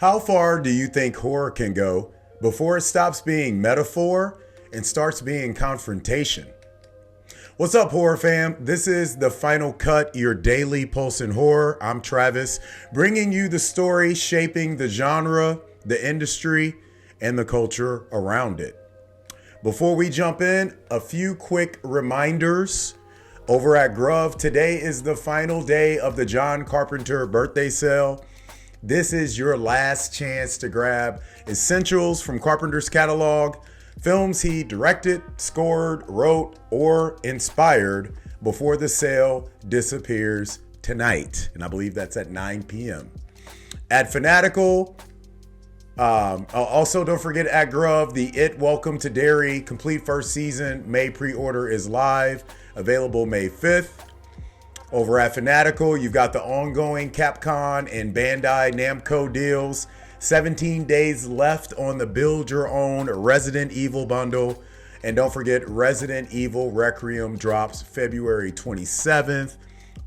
How far do you think horror can go before it stops being metaphor and starts being confrontation? What's up, horror fam? This is the Final Cut, your daily pulse in horror. I'm Travis, bringing you the story shaping the genre, the industry, and the culture around it. Before we jump in, a few quick reminders. Over at GRUV, today is the final day of the John Carpenter birthday sale. This is your last chance to grab essentials from Carpenter's catalog, films he directed, scored, wrote, or inspired before the sale disappears tonight. And I believe that's at 9 p.m. At Fanatical, also don't forget at GRUV, the It Welcome to Derry complete first season May pre-order is live, available May 5th. Over at Fanatical, you've got the ongoing Capcom and Bandai Namco deals. 17 days left on the Build Your Own Resident Evil bundle. And don't forget, Resident Evil Requiem drops February 27th.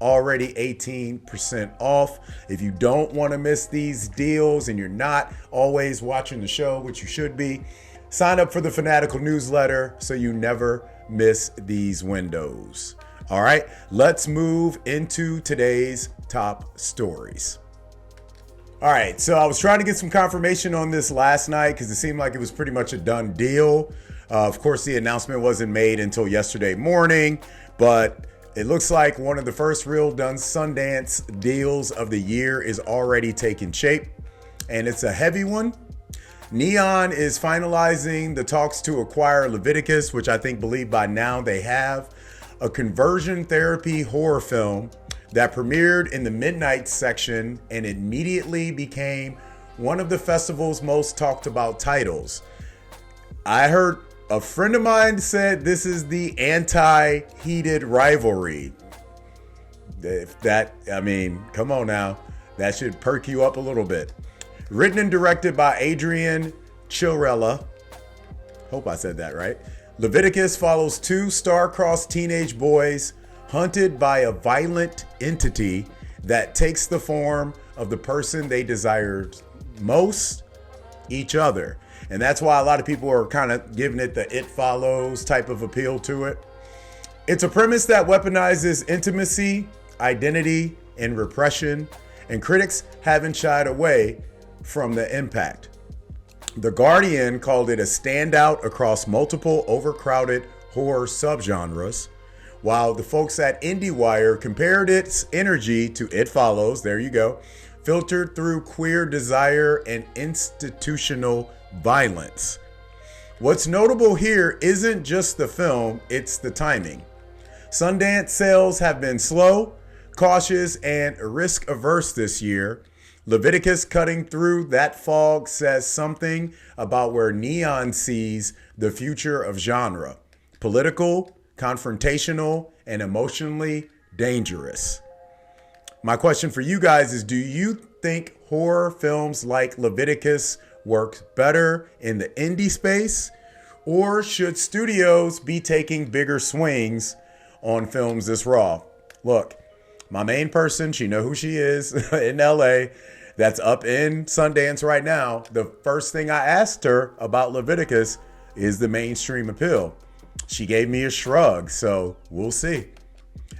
Already 18% off. If you don't want to miss these deals and you're not always watching the show, which you should be, sign up for the Fanatical newsletter so you never miss these windows. All right, let's move into today's top stories. All right, so I was trying to get some confirmation on this last night because it seemed like it was pretty much a done deal. Of course, the announcement wasn't made until yesterday morning, but it looks like one of the first real done Sundance deals of the year is already taking shape, and it's a heavy one. Neon is finalizing the talks to acquire Leviticus, which I believe by now they have. A conversion therapy horror film that premiered in the Midnight section and immediately became one of the festival's most talked about titles. I heard a friend of mine said this is the anti-heated rivalry. Come on now. That should perk you up a little bit. Written and directed by Adrian Chirella. Hope I said that right. Leviticus follows two star-crossed teenage boys hunted by a violent entity that takes the form of the person they desired most, each other. And that's why a lot of people are kind of giving it the It Follows type of appeal to it. It's a premise that weaponizes intimacy, identity, and repression, and critics haven't shied away from the impact. The Guardian called it a standout across multiple overcrowded horror subgenres, while the folks at IndieWire compared its energy to It Follows, there you go, filtered through queer desire and institutional violence. What's notable here isn't just the film, it's the timing. Sundance sales have been slow, cautious, and risk-averse this year. Leviticus cutting through that fog says something about where Neon sees the future of genre. Political, confrontational, and emotionally dangerous. My question for you guys is, do you think horror films like Leviticus work better in the indie space? Or should studios be taking bigger swings on films this raw? Look, my main person, she know who she is in LA, that's up in Sundance right now. The first thing I asked her about Leviticus is the mainstream appeal. She gave me a shrug, so we'll see.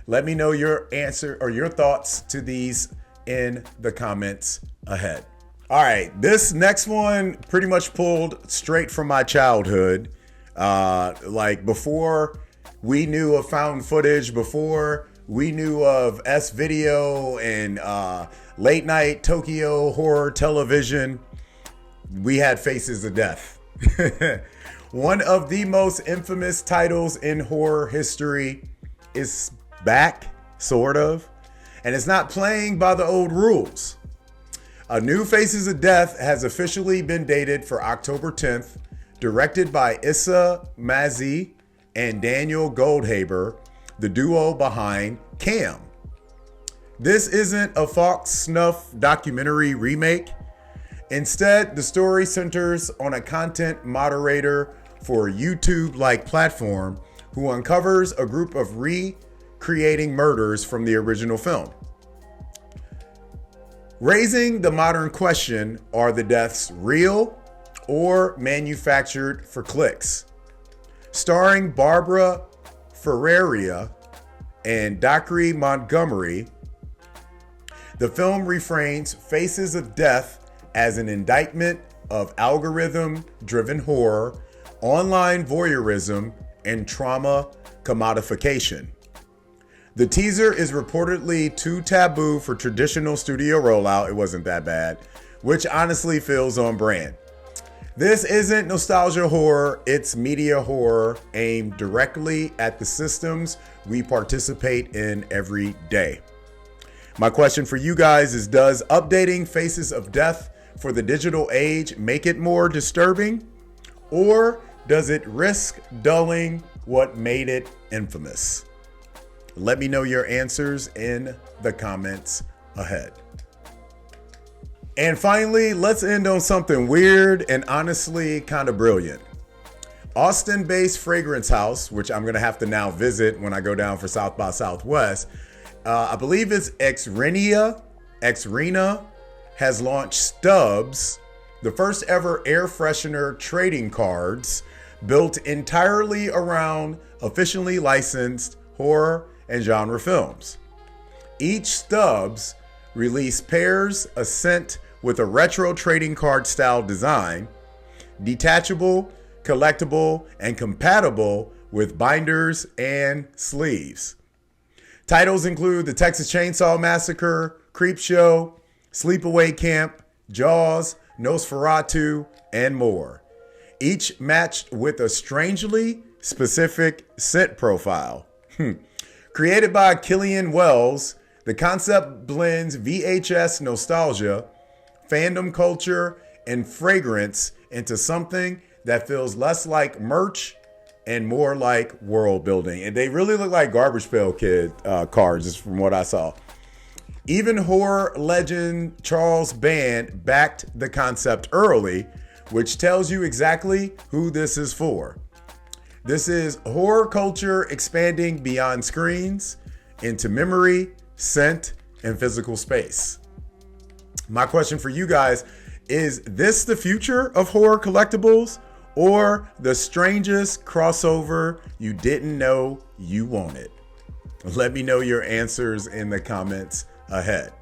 Let me know your answer or your thoughts to these in the comments ahead. All right, this next one pretty much pulled straight from my childhood. Before we knew of found footage, before we knew of S-Video and late night Tokyo horror television, we had Faces of Death. One of the most infamous titles in horror history is back, sort of, and it's not playing by the old rules. A new Faces of Death has officially been dated for October 10th, directed by Issa Mazzy and Daniel Goldhaber, the duo behind Cam. This isn't a Fox snuff documentary remake. Instead, the story centers on a content moderator for a YouTube-like platform who uncovers a group of recreating murders from the original film. Raising the modern question, are the deaths real or manufactured for clicks? Starring Barbara Ferreira and Dockery Montgomery, the film reframes Faces of Death as an indictment of algorithm-driven horror, online voyeurism, and trauma commodification. The teaser is reportedly too taboo for traditional studio rollout. It wasn't that bad, which honestly feels on brand. This isn't nostalgia horror, it's media horror aimed directly at the systems we participate in every day. My question for you guys is, does updating Faces of Death for the digital age make it more disturbing, or does it risk dulling what made it infamous? Let me know your answers in the comments ahead. And finally, let's end on something weird and honestly kind of brilliant. Austin-based fragrance house, which I'm going to have to now visit when I go down for South by Southwest, I believe it's Xyrena, has launched Stubbs, the first ever air freshener trading cards built entirely around officially licensed horror and genre films. Each Stubbs release pairs a scent with a retro trading card style design, detachable, collectible, and compatible with binders and sleeves. Titles include The Texas Chainsaw Massacre, Creepshow, Sleepaway Camp, Jaws, Nosferatu, and more. Each matched with a strangely specific scent profile. Created by Killian Wells, the concept blends VHS nostalgia, fandom culture, and fragrance into something that feels less like merch and more like world building. And they really look like Garbage Pail Kid cards, just from what I saw. Even horror legend Charles Band backed the concept early, which tells you exactly who this is for. This is horror culture expanding beyond screens into memory, scent, and physical space. My question for you guys is this the future of horror collectibles, or the strangest crossover you didn't know you wanted? Let me know your answers in the comments ahead.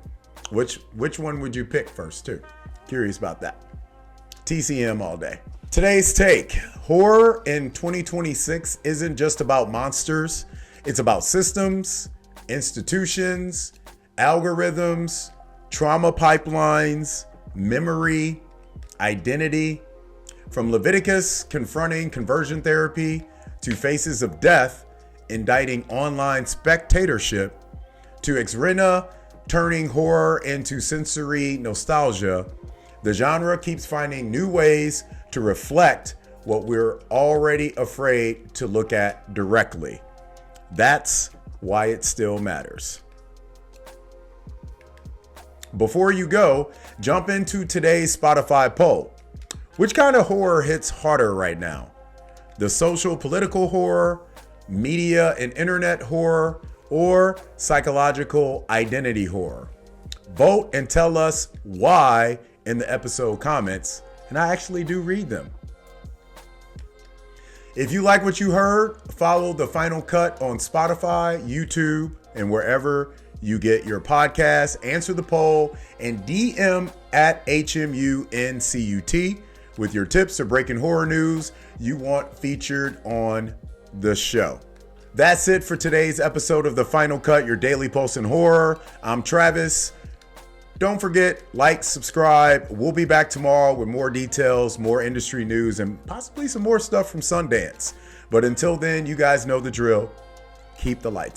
Which one would you pick first too? Curious about that. TCM all day. Today's take: horror in 2026 isn't just about monsters. It's about systems, institutions, algorithms, trauma pipelines, memory, identity. From Leviticus confronting conversion therapy to Faces of Death indicting online spectatorship, to Xyrena turning horror into sensory nostalgia, the genre keeps finding new ways to reflect what we're already afraid to look at directly. That's why it still matters. Before you go, jump into today's Spotify poll. Which kind of horror hits harder right now? The social political horror, media and internet horror, or psychological identity horror? Vote and tell us why in the episode comments, and I actually do read them. If you like what you heard, follow The Final Cut on Spotify, YouTube, and wherever you get your podcasts. Answer the poll and DM at HMUNCUT with your tips or breaking horror news you want featured on the show. That's it for today's episode of The Final Cut, your daily pulse in horror. I'm Travis. Don't forget, like, subscribe. We'll be back tomorrow with more details, more industry news, and possibly some more stuff from Sundance. But until then, you guys know the drill. Keep the lights on.